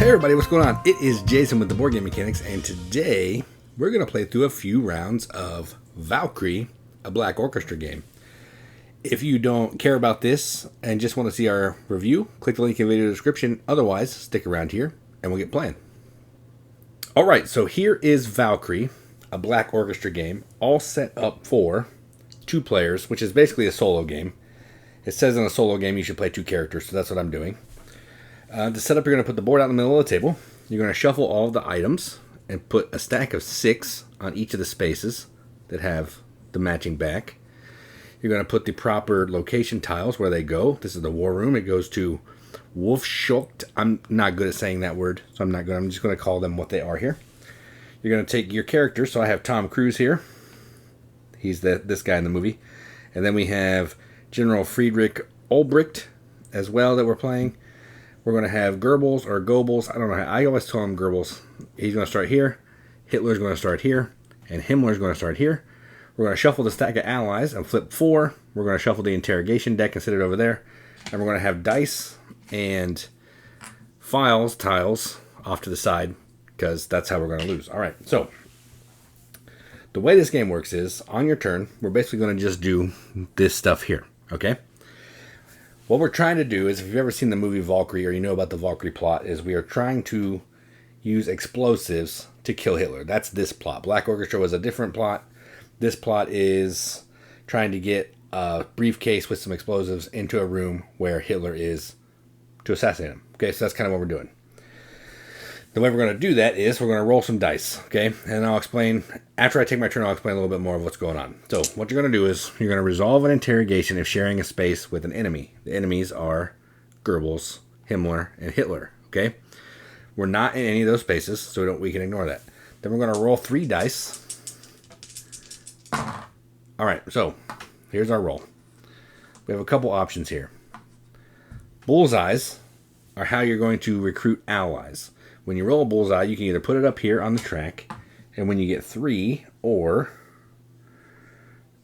Hey everybody, what's going on? It is Jason with the Board Game Mechanics, and today we're going to play through a few rounds of Valkyrie, a Black Orchestra game. If you don't care about this and just want to see our review, click the link in the video description. Otherwise, stick around here and we'll get playing. Alright, so here is Valkyrie, a Black Orchestra game, all set up for 2 players, which is basically a solo game. It says in a solo game you should play 2 characters, so that's what I'm doing. To set up, you're going to put the board out in the middle of the table. You're going to shuffle all of the items and put a stack of 6 on each of the spaces that have the matching back. You're going to put the proper location tiles where they go. This is the war room. It goes to Wolfschucht. I'm not good at saying that word, so I'm just going to call them what they are here. You're going to take your characters. So I have Tom Cruise here. He's this guy in the movie. And then we have General Friedrich Olbricht as well that we're playing. We're going to have Goebbels or Goebbels. I don't know. I always call him Goebbels. He's going to start here. Hitler's going to start here. And Himmler's going to start here. We're going to shuffle the stack of allies and flip 4. We're going to shuffle the interrogation deck and sit it over there. And we're going to have dice and tiles off to the side, because that's how we're going to lose. All right, so the way this game works is, on your turn, we're basically going to just do this stuff here, okay? What we're trying to do is, if you've ever seen the movie Valkyrie or you know about the Valkyrie plot, is we are trying to use explosives to kill Hitler. That's this plot. Black Orchestra was a different plot. This plot is trying to get a briefcase with some explosives into a room where Hitler is to assassinate him. Okay, so that's kind of what we're doing. The way we're going to do that is we're going to roll some dice, okay? And I'll explain, after I take my turn, I'll explain a little bit more of what's going on. So what you're going to do is you're going to resolve an interrogation if sharing a space with an enemy. The enemies are Goebbels, Himmler, and Hitler, okay? We're not in any of those spaces, so we can ignore that. Then we're going to roll 3 dice. All right, so here's our roll. We have a couple options here. Bullseyes are how you're going to recruit allies. When you roll a bullseye, you can either put it up here on the track, and when you get 3, or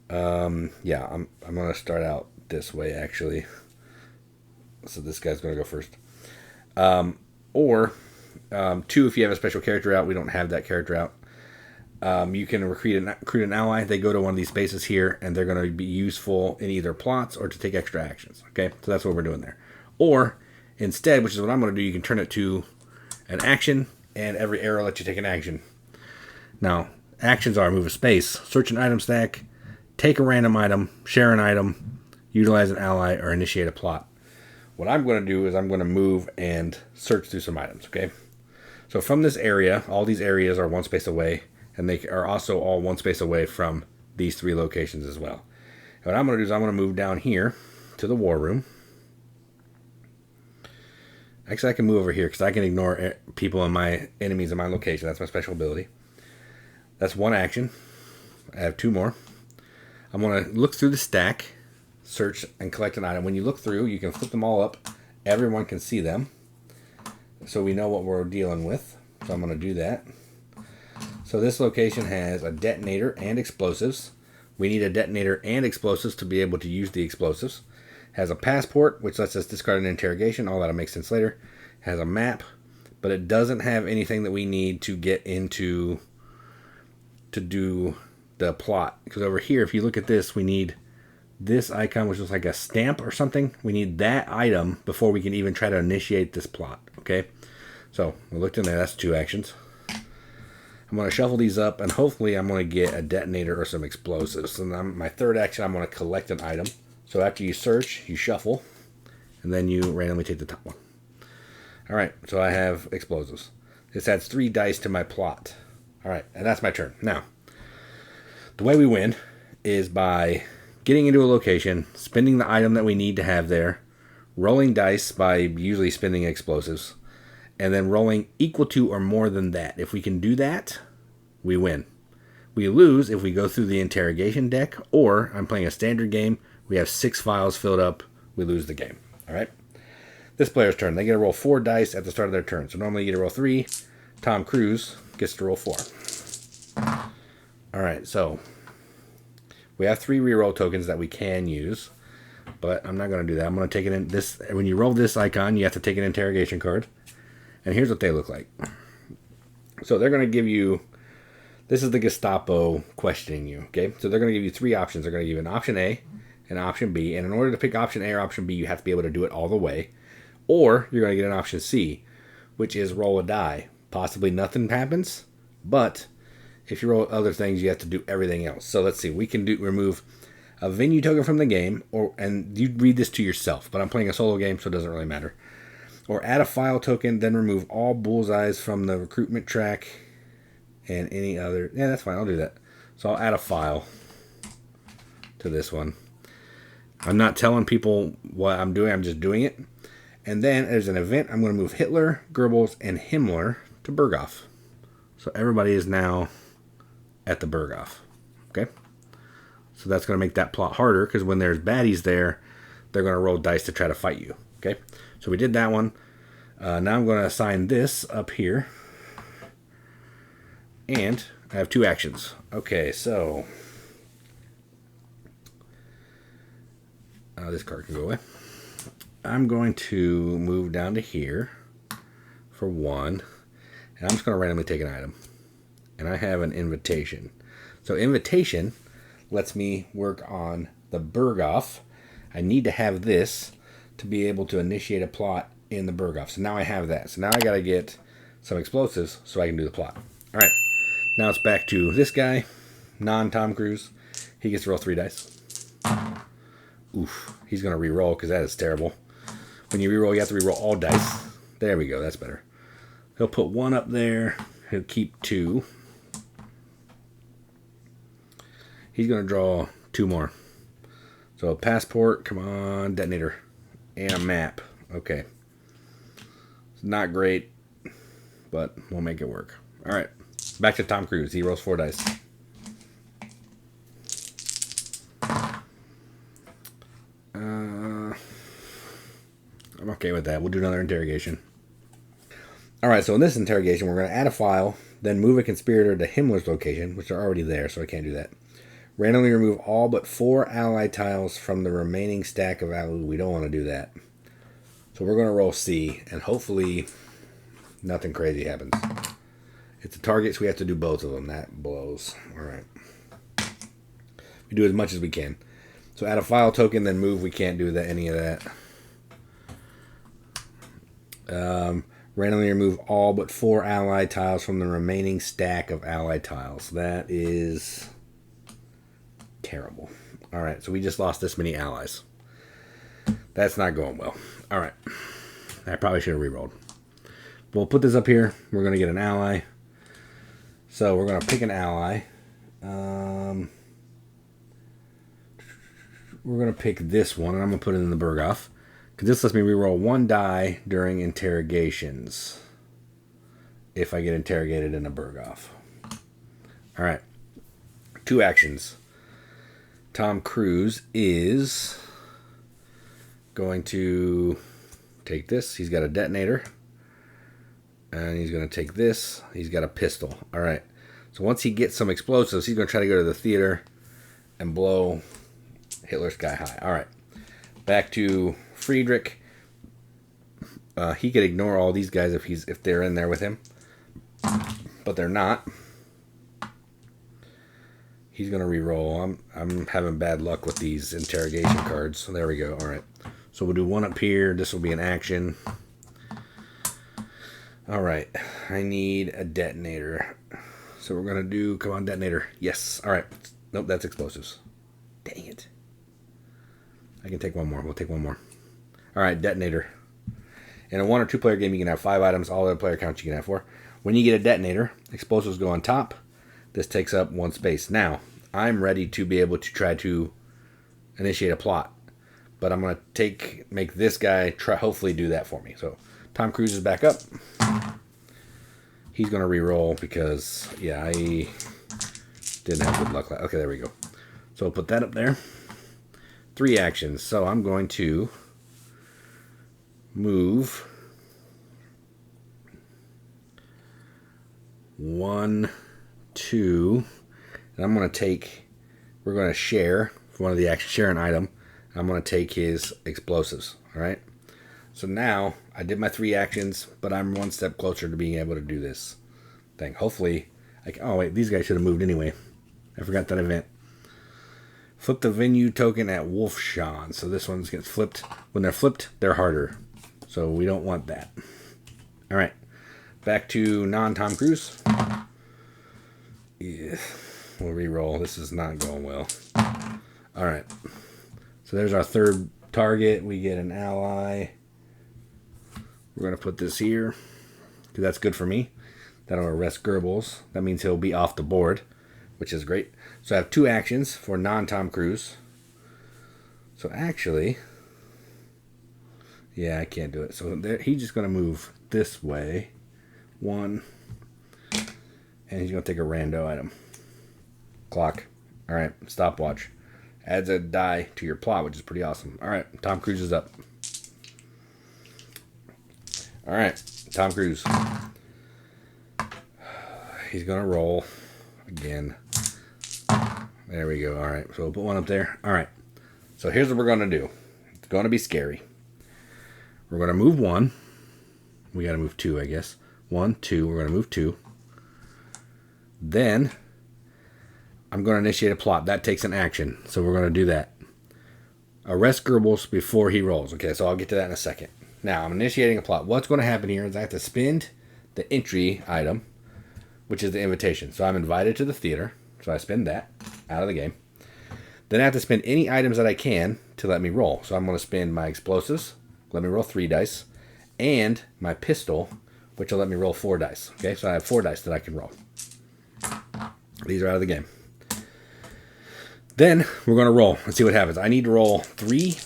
I'm going to start out this way actually. So this guy's going to go first. Or 2 if you have a special character out. We don't have that character out. You can recruit an ally. They go to one of these spaces here, and they're going to be useful in either plots or to take extra actions. Okay, so that's what we're doing there. Or instead, which is what I'm going to do, you can turn it to an action, and every arrow lets you take an action. Now, actions are move a space, search an item stack, take a random item, share an item, utilize an ally, or initiate a plot. What I'm going to do is I'm going to move and search through some items, okay? So from this area, all these areas are 1 space away, and they are also all 1 space away from these 3 locations as well. And what I'm going to do is I'm going to move down here to the war room. Actually, I can move over here because I can ignore people and my enemies in my location. That's my special ability. That's 1 action. I have 2 more. I'm going to look through the stack, search, and collect an item. When you look through, you can flip them all up. Everyone can see them, so we know what we're dealing with. So I'm going to do that. So this location has a detonator and explosives. We need a detonator and explosives to be able to use the explosives. Has a passport, which lets us discard an interrogation. All that'll make sense later. Has a map, but it doesn't have anything that we need to get into to do the plot. Because over here, if you look at this, we need this icon, which looks like a stamp or something. We need that item before we can even try to initiate this plot. Okay, so we looked in there. That's 2 actions. I'm going to shuffle these up, and hopefully I'm going to get a detonator or some explosives. And my 3rd action, I'm going to collect an item. So after you search, you shuffle, and then you randomly take the top one. All right, so I have explosives. This adds 3 dice to my plot. All right, and that's my turn. Now, the way we win is by getting into a location, spending the item that we need to have there, rolling dice by usually spending explosives, and then rolling equal to or more than that. If we can do that, we win. We lose if we go through the interrogation deck, or I'm playing a standard game. We have 6 files filled up. We lose the game. All right. This player's turn. They get to roll 4 dice at the start of their turn. So normally you get to roll 3. Tom Cruise gets to roll 4. All right. So we have 3 reroll tokens that we can use, but I'm not going to do that. I'm going to take it in this. When you roll this icon, you have to take an interrogation card. And here's what they look like. So they're going to give you, this is the Gestapo questioning you, okay? So they're going to give you 3 options. They're going to give you an option A, an option B, and in order to pick option A or option B, you have to be able to do it all the way. Or you're going to get an option C, which is roll a die. Possibly nothing happens, but if you roll other things, you have to do everything else. So let's see, we can remove a venue token from the game, and you read this to yourself, but I'm playing a solo game, so it doesn't really matter. Or add a file token, then remove all bullseyes from the recruitment track and any other. Yeah, that's fine, I'll do that. So I'll add a file to this one. I'm not telling people what I'm doing, I'm just doing it. And then as an event, I'm going to move Hitler, Goebbels, and Himmler to Berghof. So everybody is now at the Berghof. Okay? So that's going to make that plot harder, because when there's baddies there, they're going to roll dice to try to fight you. Okay? So we did that one. Now I'm going to assign this up here. And I have 2 actions. Okay, so this card can go away. I'm going to move down to here for 1. And I'm just going to randomly take an item. And I have an invitation. So invitation lets me work on the Berghof. I need to have this to be able to initiate a plot in the Berghof. So now I have that. So now I got to get some explosives so I can do the plot. All right. Now it's back to this guy, non-Tom Cruise. He gets to roll 3 dice. Oof. He's going to re-roll because that is terrible. When you re-roll, you have to re-roll all dice. There we go. That's better. He'll put 1 up there. He'll keep 2. He's going to draw 2 more. So a passport. Come on. Detonator. And a map. Okay. It's not great, but we'll make it work. All right. Back to Tom Cruise. He rolls 4 dice. I'm okay with that. We'll do another interrogation. Alright, so in this interrogation, we're going to add a file, then move a conspirator to Himmler's location, which are already there, so I can't do that. Randomly remove all but 4 ally tiles from the remaining stack of allies. We don't want to do that. So we're going to roll C, and hopefully nothing crazy happens. It's a target, so we have to do both of them. That blows. Alright. We do as much as we can. So add a file token, then move. We can't do any of that. Randomly remove all but 4 ally tiles from the remaining stack of ally tiles. That is terrible. Alright, so we just lost this many allies. That's not going well. Alright. I probably should have re-rolled. We'll put this up here. We're going to get an ally. So we're going to pick an ally. We're going to pick this one, and I'm going to put it in the Berghof. Because this lets me reroll 1 die during interrogations. If I get interrogated in a Berghof. Alright. 2 actions. Tom Cruise is going to take this. He's got a detonator. And he's going to take this. He's got a pistol. Alright. So once he gets some explosives, he's going to try to go to the theater and blow Hitler sky high. Alright. Back to Friedrich. He could ignore all these guys if they're in there with him. But they're not. He's going to re-roll. I'm having bad luck with these interrogation cards. So there we go. Alright. So we'll do 1 up here. This will be an action. Alright. I need a detonator. So we're going to do... Come on, detonator. Yes. Alright. Nope, that's explosives. Dang it. I can take 1 more. We'll take 1 more. Alright, detonator. In a 1 or 2 player game, you can have 5 items. All the player counts you can have 4. When you get a detonator, explosives go on top. This takes up 1 space. Now, I'm ready to be able to try to initiate a plot. But I'm going to make this guy hopefully do that for me. So, Tom Cruise is back up. He's going to re-roll because, yeah, I didn't have good luck. Okay, there we go. So, we'll put that up there. 3 actions. So, I'm going to move 1, 2, and I'm going to take, we're going to share, for one of the actions, share an item. I'm going to take his explosives, alright? So now I did my 3 actions, but I'm one step closer to being able to do this thing. Hopefully, oh wait, these guys should have moved anyway. I forgot that event. Flip the venue token at Wolfshan. So this one gets flipped. When they're flipped, they're harder. So we don't want that. All right, back to non-Tom Cruise. Yeah, we'll re-roll. This is not going well. All right, so there's our 3rd target. We get an ally. We're going to put this here because that's good for me. That'll arrest Goebbels. That means he'll be off the board, which is great. So I have 2 actions for non-Tom Cruise. So actually, yeah, I can't do it. So there, he's just going to move this way. 1. And he's going to take a rando item. Clock. All right, stopwatch. Adds a die to your plot, which is pretty awesome. All right, Tom Cruise is up. All right, Tom Cruise. He's going to roll again. There we go. All right, so we'll put 1 up there. All right, so here's what we're going to do. It's going to be scary. We're going to move 1. We got to move 2, I guess. 1, 2. We're going to move 2. Then I'm going to initiate a plot. That takes an action, so we're going to do that. Arrest Goebbels before he rolls. Okay, so I'll get to that in a second. Now, I'm initiating a plot. What's going to happen here is I have to spend the entry item, which is the invitation. So I'm invited to the theater, so I spend that out of the game. Then I have to spend any items that I can to let me roll. So I'm going to spend my explosives, let me roll 3 dice, and my pistol, which will let me roll 4 dice. Okay, so I have 4 dice that I can roll. These are out of the game. Then we're going to roll. Let's see what happens. I need to roll 3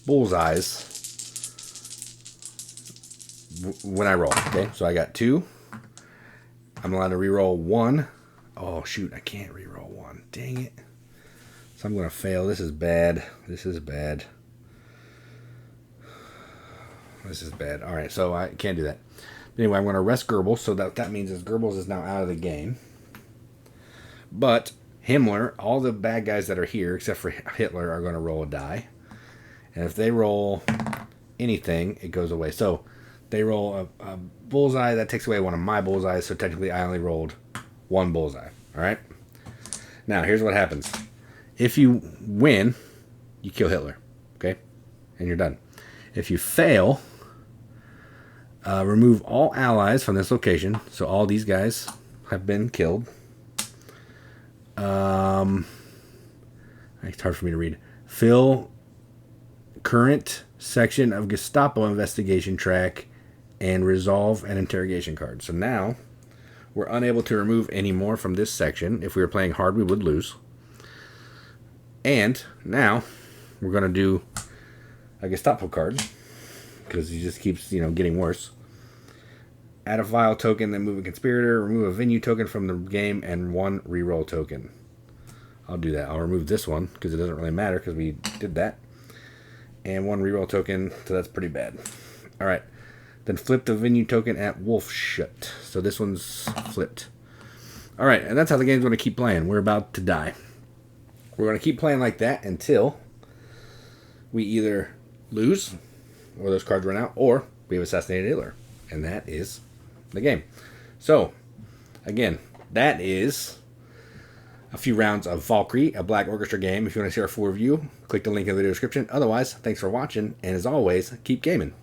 bullseyes when I roll. Okay, so I got 2. I'm allowed to reroll 1. Oh shoot, I can't reroll 1. Dang it. So I'm going to fail. This is bad. This is bad. This is bad. All right, so I can't do that. Anyway, I'm going to arrest Goebbels. So that means is Goebbels is now out of the game. But Himmler, all the bad guys that are here, except for Hitler, are going to roll a die. And if they roll anything, it goes away. So they roll a bullseye. That takes away 1 of my bullseyes. So technically, I only rolled 1 bullseye. All right? Now, here's what happens. If you win, you kill Hitler. Okay? And you're done. If you fail, remove all allies from this location. So all these guys have been killed. It's hard for me to read. Fill current section of Gestapo investigation track and resolve an interrogation card. So now we're unable to remove any more from this section. If we were playing hard, we would lose. And now we're going to do a Gestapo card because he just keeps, getting worse. Add a file token, then move a conspirator, remove a venue token from the game, and 1 reroll token. I'll do that. I'll remove this one because it doesn't really matter because we did that. And 1 reroll token, so that's pretty bad. All right. Then flip the venue token at Wolfshut. So this one's flipped. All right, and that's how the game's going to keep playing. We're about to die. We're going to keep playing like that until we either lose, or those cards run out, or we have assassinated Hitler. And that is the game. So, again, that is a few rounds of Valkyrie, a Black Orchestra game. If you want to see our full review, click the link in the video description. Otherwise, thanks for watching, and as always, keep gaming.